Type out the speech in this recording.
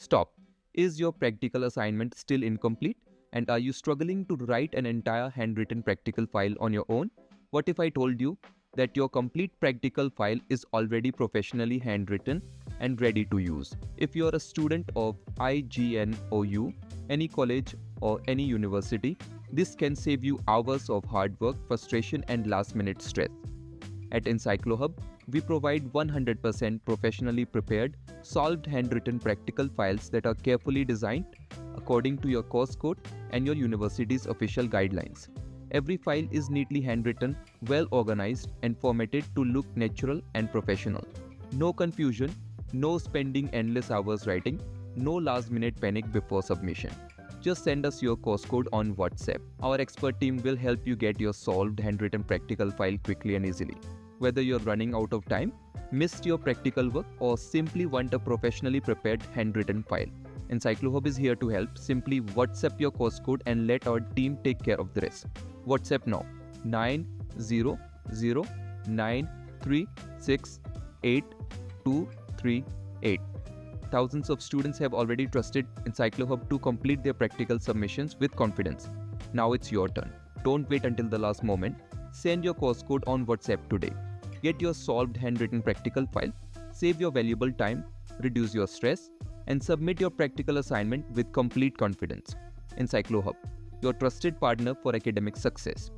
Stop. Is your practical assignment still incomplete? And are you struggling to write an entire handwritten practical file on your own? What if I told you that your complete practical file is already professionally handwritten and ready to use? If you're a student of IGNOU, any college or any university, this can save you hours of hard work, frustration, and last-minute stress. At ENCYCLOHUB, we provide 100% professionally prepared, solved handwritten practical files that are carefully designed according to your course code and your university's official guidelines. Every file is neatly handwritten, well organized, and formatted to look natural and professional. No confusion, no spending endless hours writing, no last-minute panic before submission. Just send us your course code on WhatsApp. Our expert team will help you get your solved handwritten practical file quickly and easily. Whether you're running out of time, missed your practical work, or simply want a professionally prepared handwritten file, ENCYCLOHUB is here to help. Simply WhatsApp your course code and let our team take care of the rest. WhatsApp now 90093682238. Thousands of students have already trusted ENCYCLOHUB to complete their practical submissions with confidence. Now it's your turn. Don't wait until the last moment. Send your course code on WhatsApp today. Get your solved handwritten practical file, save your valuable time, reduce your stress, and submit your practical assignment with complete confidence. ENCYCLOHUB, your trusted partner for academic success.